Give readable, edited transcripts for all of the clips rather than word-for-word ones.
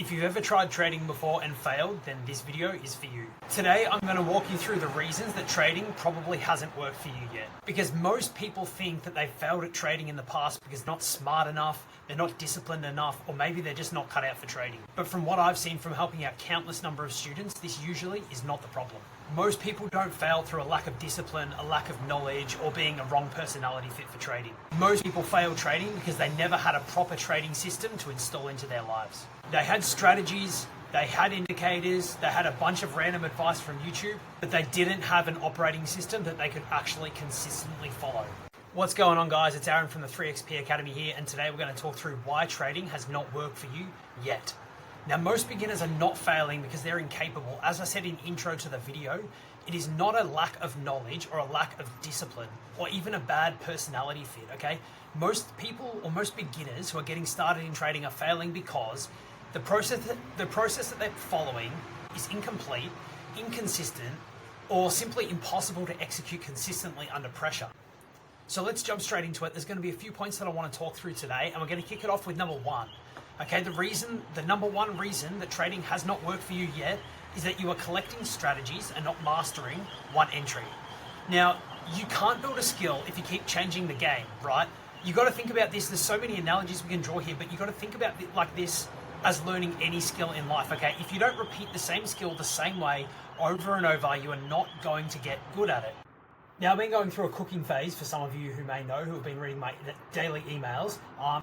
If you've ever tried trading before and failed, then this video is for you. Today, I'm going to walk you through the reasons that trading probably hasn't worked for you yet. Because most people think that they failed at trading in the past because they're not smart enough, they're not disciplined enough, or maybe they're just not cut out for trading. But from what I've seen from helping out countless number of students, this usually is not the problem. Most people don't fail through a lack of discipline, a lack of knowledge, or being a wrong personality fit for trading. Most people fail trading because they never had a proper trading system to install into their lives. They had strategies, they had indicators, they had a bunch of random advice from YouTube, but they didn't have an operating system that they could actually consistently follow. What's going on, guys? It's Aaron from the 3XP Academy here, and today we're going to talk through why trading has not worked for you yet. Now, most beginners are not failing because they're incapable. As I said in intro to the video, it is not a lack of knowledge or a lack of discipline or even a bad personality fit, okay? Most people or most beginners who are getting started in trading are failing because the process that they're following is incomplete, inconsistent, or simply impossible to execute consistently under pressure. So let's jump straight into it. There's going to be a few points that I want to talk through today, and we're going to kick it off with number one. Okay, the number one reason that trading has not worked for you yet is that you are collecting strategies and not mastering one entry. Now, you can't build a skill if you keep changing the game, right? You got to think about this. There's so many analogies we can draw here, but you got to think about it like this as learning any skill in life, okay? If you don't repeat the same skill the same way over and over, you are not going to get good at it. Now, I've been going through a cooking phase for some of you who may know, who have been reading my daily emails,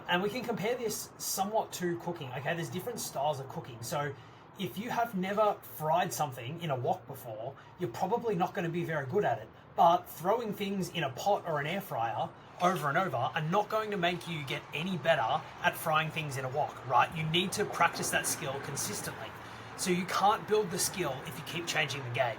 and we can compare this somewhat to cooking, okay? There's different styles of cooking. So if you have never fried something in a wok before, you're probably not going to be very good at it. But throwing things in a pot or an air fryer over and over are not going to make you get any better at frying things in a wok, right? You need to practice that skill consistently. So you can't build the skill if you keep changing the game.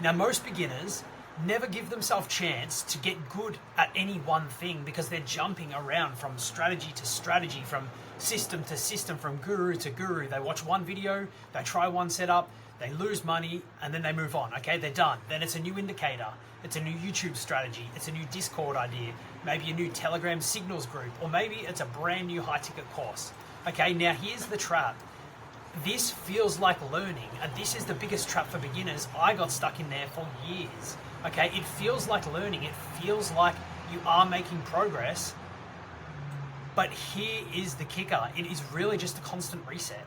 Now, most beginners never give themselves a chance to get good at any one thing because they're jumping around from strategy to strategy, from system to system, from guru to guru. They watch one video, they try one setup, they lose money, and then they move on. Okay, they're done. Then it's a new indicator, it's a new YouTube strategy, it's a new Discord idea, maybe a new Telegram signals group, or maybe it's a brand new high-ticket course. Okay, now here's the trap. This feels like learning, and this is the biggest trap for beginners. I got stuck in there for years. Okay, it feels like learning. It feels like you are making progress. But here is the kicker. It is really just a constant reset,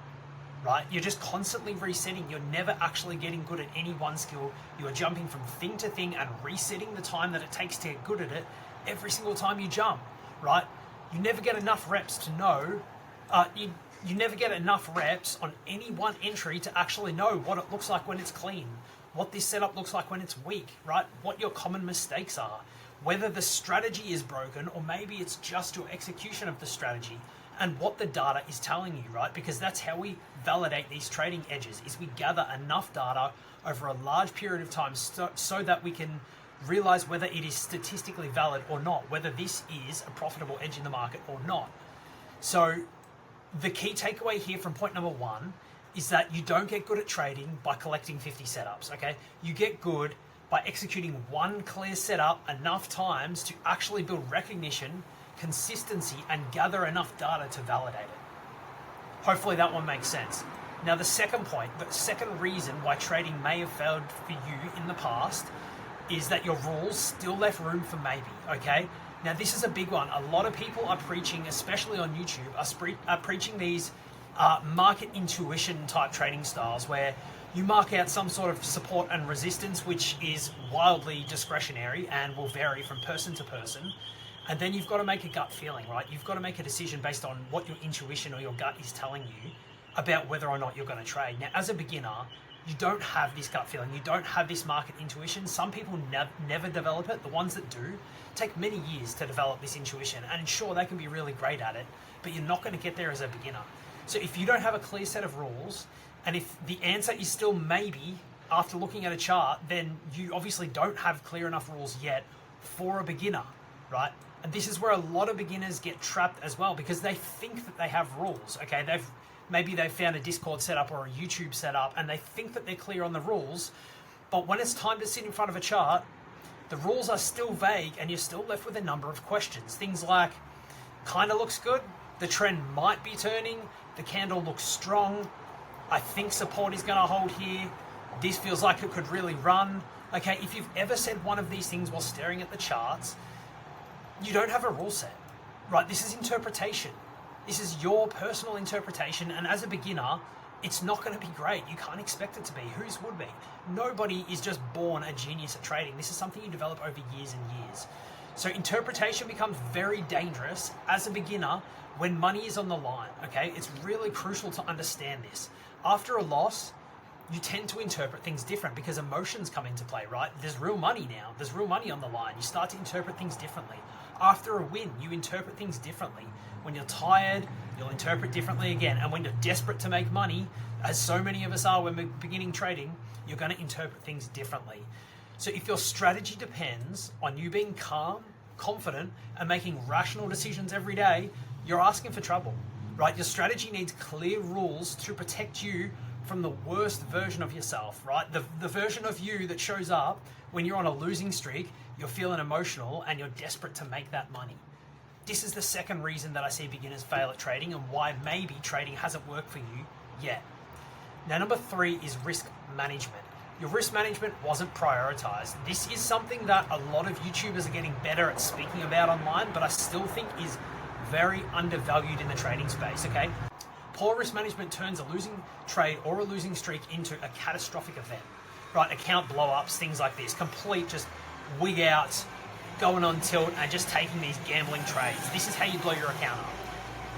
right? You're just constantly resetting. You're never actually getting good at any one skill. You are jumping from thing to thing and resetting the time that it takes to get good at it every single time you jump, right? You never get enough reps to know, you never get enough reps on any one entry to actually know what it looks like when it's clean, what this setup looks like when it's weak, right? What your common mistakes are, whether the strategy is broken or maybe it's just your execution of the strategy, and what the data is telling you, right? Because that's how we validate these trading edges, is we gather enough data over a large period of time so that we can realize whether it is statistically valid or not, whether this is a profitable edge in the market or not. So the key takeaway here from point number one is that you don't get good at trading by collecting 50 setups, okay? You get good by executing one clear setup enough times to actually build recognition, consistency, and gather enough data to validate it. Hopefully that one makes sense. Now, the second point, the second reason why trading may have failed for you in the past is that your rules still left room for maybe, okay? Now, this is a big one. A lot of people are preaching, especially on YouTube, are preaching these market intuition type trading styles where you mark out some sort of support and resistance, which is wildly discretionary and will vary from person to person. And then you've got to make a gut feeling, right? You've got to make a decision based on what your intuition or your gut is telling you about whether or not you're going to trade. Now, as a beginner, you don't have this gut feeling. You don't have this market intuition. Some people never develop it. The ones that do take many years to develop this intuition. And sure, they can be really great at it, but you're not going to get there as a beginner. So if you don't have a clear set of rules, and if the answer is still maybe after looking at a chart, then you obviously don't have clear enough rules yet for a beginner, right? And this is where a lot of beginners get trapped as well because they think that they have rules, okay? Maybe they've found a Discord setup or a YouTube setup and they think that they're clear on the rules, but when it's time to sit in front of a chart, the rules are still vague and you're still left with a number of questions. Things like, kind of looks good, the trend might be turning, the candle looks strong, I think support is going to hold here. This feels like it could really run. Okay, if you've ever said one of these things while staring at the charts, you don't have a rule set, right? This is interpretation. This is your personal interpretation, and as a beginner, it's not going to be great. You can't expect it to be. Whose would be? Nobody is just born a genius at trading. This is something you develop over years and years. So interpretation becomes very dangerous as a beginner when money is on the line, okay? It's really crucial to understand this. After a loss, you tend to interpret things different because emotions come into play, right? There's real money now. There's real money on the line. You start to interpret things differently. After a win, you interpret things differently. When you're tired, you'll interpret differently again. And when you're desperate to make money, as so many of us are when we're beginning trading, you're going to interpret things differently. So if your strategy depends on you being calm, confident, and making rational decisions every day, you're asking for trouble, right? Your strategy needs clear rules to protect you from the worst version of yourself, right? The version of you that shows up when you're on a losing streak, you're feeling emotional and you're desperate to make that money. This is the second reason that I see beginners fail at trading and why maybe trading hasn't worked for you yet. Now, number 3 is risk management. Your risk management wasn't prioritized. This is something that a lot of YouTubers are getting better at speaking about online, but I still think is very undervalued in the trading space, okay? Poor risk management turns a losing trade or a losing streak into a catastrophic event, right? Account blow-ups, things like this, complete just wig outs, going on tilt and just taking these gambling trades. This is how you blow your account up.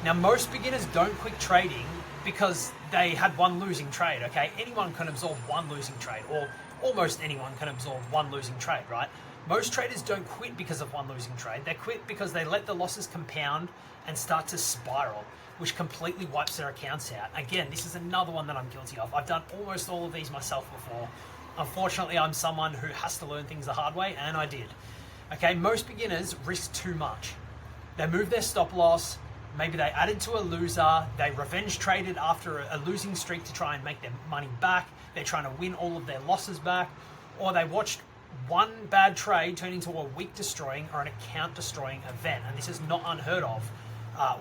Now, most beginners don't quit trading because they had one losing trade, okay? Anyone can absorb one losing trade, or almost anyone can absorb one losing trade, right? Most traders don't quit because of one losing trade. They quit because they let the losses compound and start to spiral, which completely wipes their accounts out. Again, this is another one that I'm guilty of. I've done almost all of these myself before. Unfortunately, I'm someone who has to learn things the hard way, and I did. Okay, most beginners risk too much. They move their stop loss, maybe they added to a loser, they revenge traded after a losing streak to try and make their money back, they're trying to win all of their losses back, or they watched one bad trade turn into a week destroying or an account destroying event, and this is not unheard of.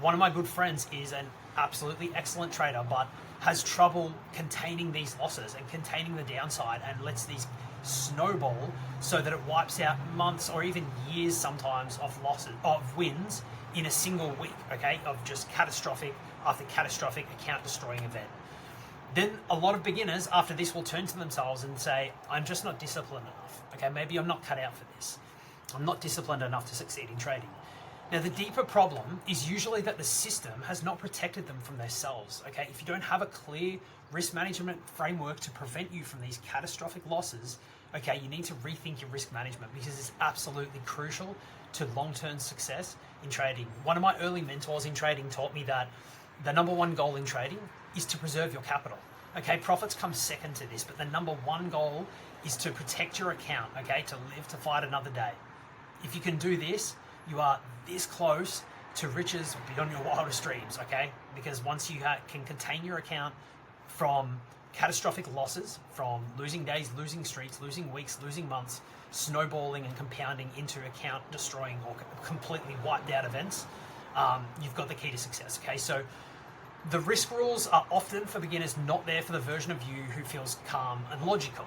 One of my good friends is an absolutely excellent trader, but has trouble containing these losses and containing the downside, and lets these snowball so that it wipes out months or even years sometimes of losses, of wins in a single week, okay, of just catastrophic after catastrophic account destroying event. Then a lot of beginners after this will turn to themselves and say, I'm just not disciplined enough, okay, maybe I'm not cut out for this. I'm not disciplined enough to succeed in trading. Now, the deeper problem is usually that the system has not protected them from themselves, okay? If you don't have a clear risk management framework to prevent you from these catastrophic losses, okay, you need to rethink your risk management because it's absolutely crucial to long-term success in trading. One of my early mentors in trading taught me that the number one goal in trading is to preserve your capital. Okay, profits come second to this, but the number one goal is to protect your account, okay, to live to fight another day. If you can do this, you are this close to riches beyond your wildest dreams, okay? Because once you can contain your account from catastrophic losses, from losing days, losing streaks, losing weeks, losing months, snowballing and compounding into account destroying or completely wiped out events, you've got the key to success, okay? So the risk rules are often for beginners not there for the version of you who feels calm and logical,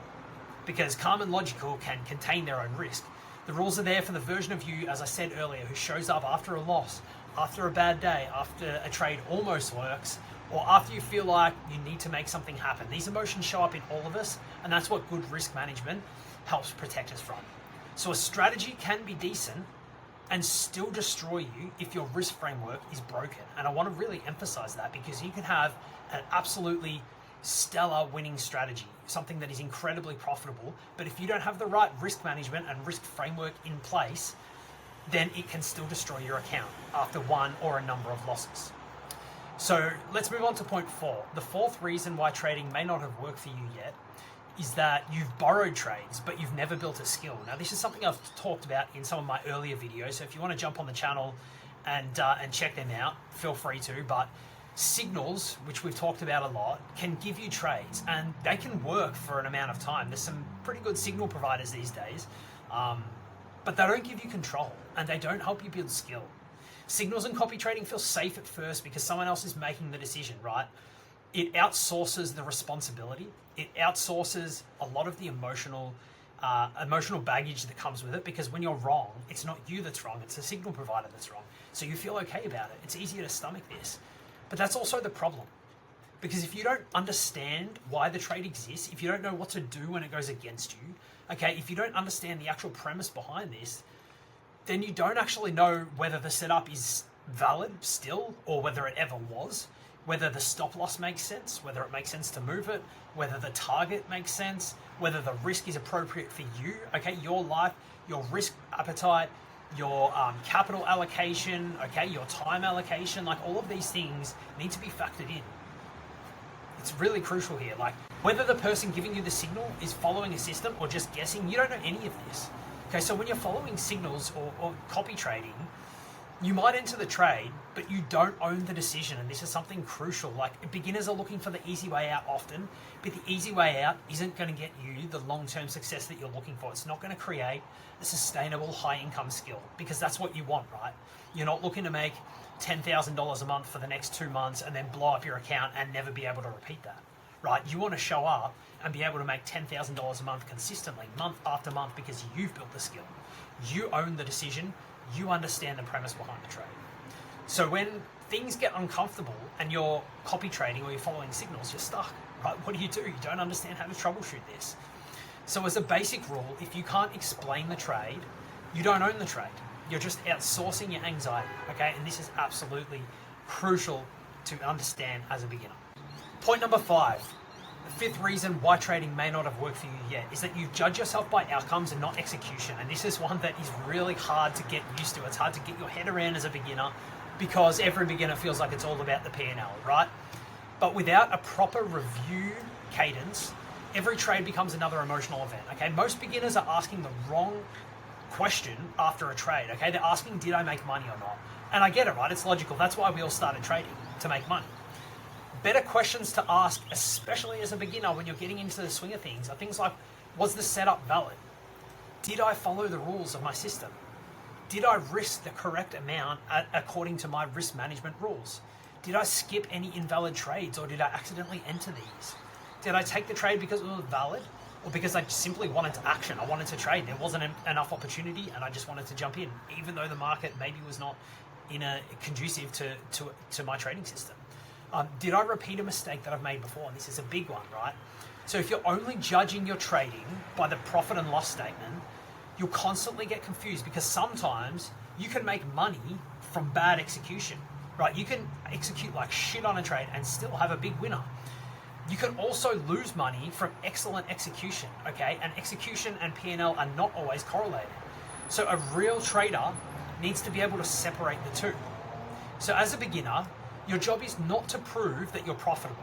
because calm and logical can contain their own risk. The rules are there for the version of you, as I said earlier, who shows up after a loss, after a bad day, after a trade almost works, or after you feel like you need to make something happen. These emotions show up in all of us, and that's what good risk management helps protect us from. So a strategy can be decent and still destroy you if your risk framework is broken. And I want to really emphasize that, because you can have an absolutely stellar winning strategy, something that is incredibly profitable, but if you don't have the right risk management and risk framework in place, then it can still destroy your account after one or a number of losses. So let's move on to point 4. The fourth reason why trading may not have worked for you yet is that you've borrowed trades, but you've never built a skill. Now, this is something I've talked about in some of my earlier videos, so if you want to jump on the channel and check them out, feel free to. But signals, which we've talked about a lot, can give you trades, and they can work for an amount of time. There's some pretty good signal providers these days, but they don't give you control, and they don't help you build skill. Signals and copy trading feel safe at first because someone else is making the decision, right? it outsources the responsibility. It outsources a lot of the emotional baggage that comes with it, because when you're wrong, it's not you that's wrong, it's the signal provider that's wrong. So you feel okay about it. It's easier to stomach this. But that's also the problem. Because if you don't understand why the trade exists, if you don't know what to do when it goes against you, okay, if you don't understand the actual premise behind this, then you don't actually know whether the setup is valid still, or whether it ever was, whether the stop loss makes sense, whether it makes sense to move it, whether the target makes sense, whether the risk is appropriate for you, okay, your life, your risk appetite, your capital allocation, okay, your time allocation, like all of these things need to be factored in. It's really crucial here. Like whether the person giving you the signal is following a system or just guessing, you don't know any of this. Okay, so when you're following signals or copy trading, you might enter the trade, but you don't own the decision. And this is something crucial. Like beginners are looking for the easy way out often, but the easy way out isn't going to get you the long-term success that you're looking for. It's not going to create a sustainable high income skill, because that's what you want, right? You're not looking to make $10,000 a month for the next 2 months and then blow up your account and never be able to repeat that, right? You want to show up and be able to make $10,000 a month consistently, month after month, because you've built the skill. You own the decision. You understand the premise behind the trade. So when things get uncomfortable and you're copy trading or you're following signals, you're stuck, right? What do? You don't understand how to troubleshoot this. So as a basic rule, if you can't explain the trade, you don't own the trade. You're just outsourcing your anxiety, okay? And this is absolutely crucial to understand as a beginner. Point number 5, the 5th reason why trading may not have worked for you yet, is that you judge yourself by outcomes and not execution. And this is one that is really hard to get used to. It's hard to get your head around as a beginner, because every beginner feels like it's all about the P&L, right? But without a proper review cadence, every trade becomes another emotional event, okay? Most beginners are asking the wrong question after a trade, okay? They're asking, did I make money or not? And I get it, right? It's logical. That's why we all started trading, to make money. Better questions to ask, especially as a beginner when you're getting into the swing of things, are things like, was the setup valid? Did I follow the rules of my system? Did I risk the correct amount according to my risk management rules? Did I skip any invalid trades, or did I accidentally enter these? Did I take the trade because it was valid, or because I simply wanted to action? I wanted to trade. There wasn't enough opportunity and I just wanted to jump in, even though the market maybe was not conducive to my trading system. Did I repeat a mistake that I've made before? And this is a big one, right? So if you're only judging your trading by the profit and loss statement, you'll constantly get confused, because sometimes you can make money from bad execution, right? You can execute like shit on a trade and still have a big winner. You can also lose money from excellent execution, okay? And execution and P&L are not always correlated. So a real trader needs to be able to separate the two. So as a beginner, your job is not to prove that you're profitable.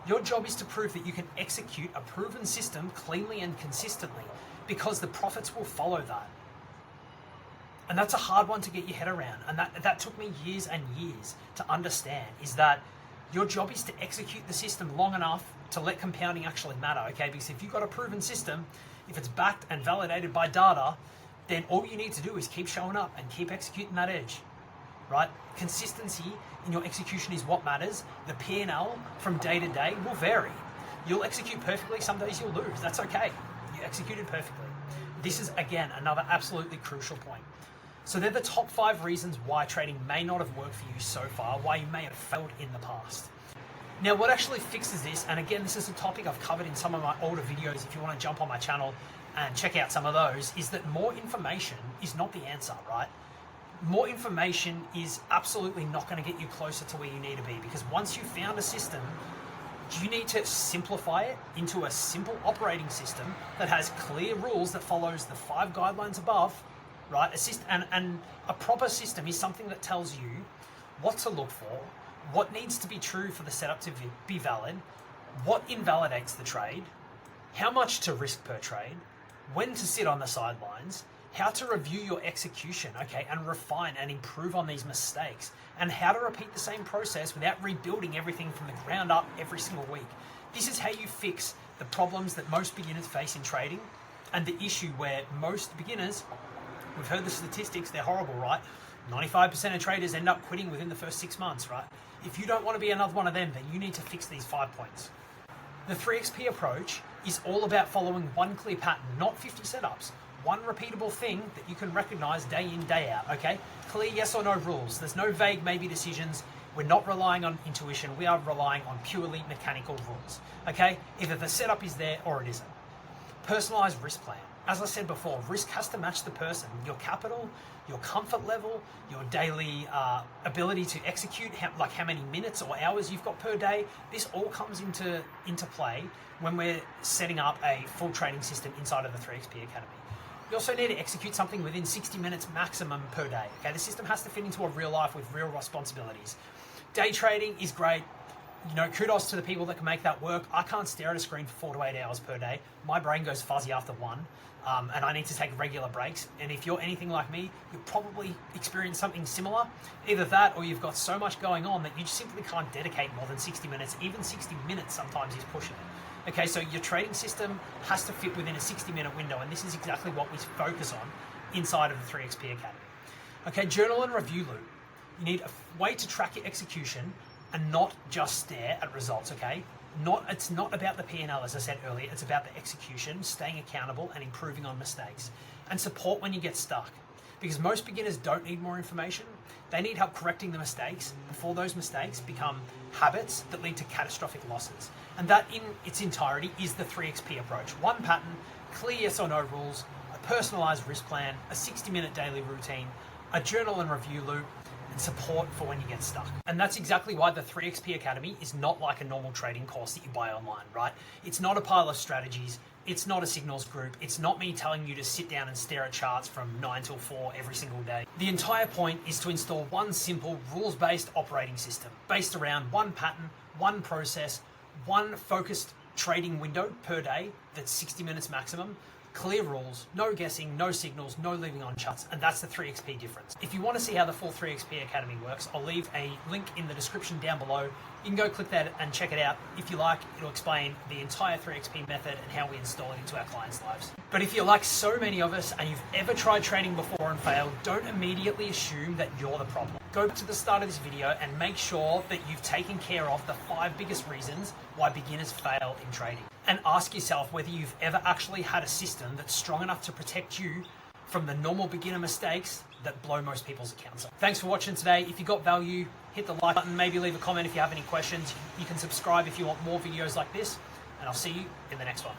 Your job is to prove that you can execute a proven system cleanly and consistently, because the profits will follow that. And that's a hard one to get your head around. And that took me years and years to understand, is that your job is to execute the system long enough to let compounding actually matter, okay? Because if you've got a proven system, if it's backed and validated by data, then all you need to do is keep showing up and keep executing that edge, right? Consistency in your execution is what matters. The P&L from day to day will vary. You'll execute perfectly, some days you'll lose. That's okay. You executed perfectly. This is, again, another absolutely crucial point. So they're the top 5 reasons why trading may not have worked for you so far, why you may have failed in the past. Now, what actually fixes this, and again, this is a topic I've covered in some of my older videos, if you want to jump on my channel and check out some of those, is that more information is not the answer, right? More information is absolutely not going to get you closer to where you need to be, because once you've found a system, you need to simplify it into a simple operating system that has clear rules, that follows the 5 guidelines above, right? And a proper system is something that tells you what to look for, what needs to be true for the setup to be valid, what invalidates the trade, how much to risk per trade, when to sit on the sidelines, how to review your execution, okay, and refine and improve on these mistakes, and how to repeat the same process without rebuilding everything from the ground up every single week. This is how you fix the problems that most beginners face in trading, and the issue where most beginners, we've heard the statistics, they're horrible, right? 95% of traders end up quitting within the first 6 months, right? If you don't want to be another one of them, then you need to fix these 5 points. The 3XP approach is all about following one clear pattern, not 50 setups. One repeatable thing that you can recognize day in, day out, okay? Clear yes or no rules. There's no vague maybe decisions. We're not relying on intuition. We are relying on purely mechanical rules, okay? Either the setup is there or it isn't. Personalized risk plan. As I said before, risk has to match the person. Your capital, your comfort level, your daily ability to execute, like how many minutes or hours you've got per day. This all comes into play when we're setting up a full trading system inside of the 3XP Academy. You also need to execute something within 60 minutes maximum per day. Okay, the system has to fit into a real life with real responsibilities. Day trading is great. You know, kudos to the people that can make that work. I can't stare at a screen for 4 to 8 hours per day. My brain goes fuzzy after one, and I need to take regular breaks. And if you're anything like me, you'll probably experience something similar. Either that or you've got so much going on that you simply can't dedicate more than 60 minutes. Even 60 minutes sometimes is pushing it. Okay, so your trading system has to fit within a 60-minute window, and this is exactly what we focus on inside of the 3XP Academy. Okay, journal and review loop. You need a way to track your execution and not just stare at results, okay? It's not about the P&L, as I said earlier. It's about the execution, staying accountable and improving on mistakes. And support when you get stuck. Because most beginners don't need more information. They need help correcting the mistakes before those mistakes become habits that lead to catastrophic losses. And that in its entirety is the 3XP approach. One pattern, clear yes or no rules, a personalized risk plan, a 60-minute daily routine, a journal and review loop, and support for when you get stuck. And that's exactly why the 3XP Academy is not like a normal trading course that you buy online, right? It's not a pile of strategies. It's not a signals group. It's not me telling you to sit down and stare at charts from 9 till 4 every single day. The entire point is to install one simple rules-based operating system based around one pattern, one process, one focused trading window per day that's 60 minutes maximum. Clear rules, no guessing, no signals, no leaving on charts, and that's the 3XP difference. If you want to see how the full 3XP Academy works, I'll leave a link in the description down below. You can go click that and check it out. If you like, it'll explain the entire 3XP method and how we install it into our clients' lives. But if you're like so many of us and you've ever tried trading before and failed, don't immediately assume that you're the problem. Go to the start of this video and make sure that you've taken care of the 5 biggest reasons why beginners fail in trading. And ask yourself whether you've ever actually had a system that's strong enough to protect you from the normal beginner mistakes that blow most people's accounts up. Thanks for watching today. If you got value, hit the like button, maybe leave a comment if you have any questions. You can subscribe if you want more videos like this, and I'll see you in the next one.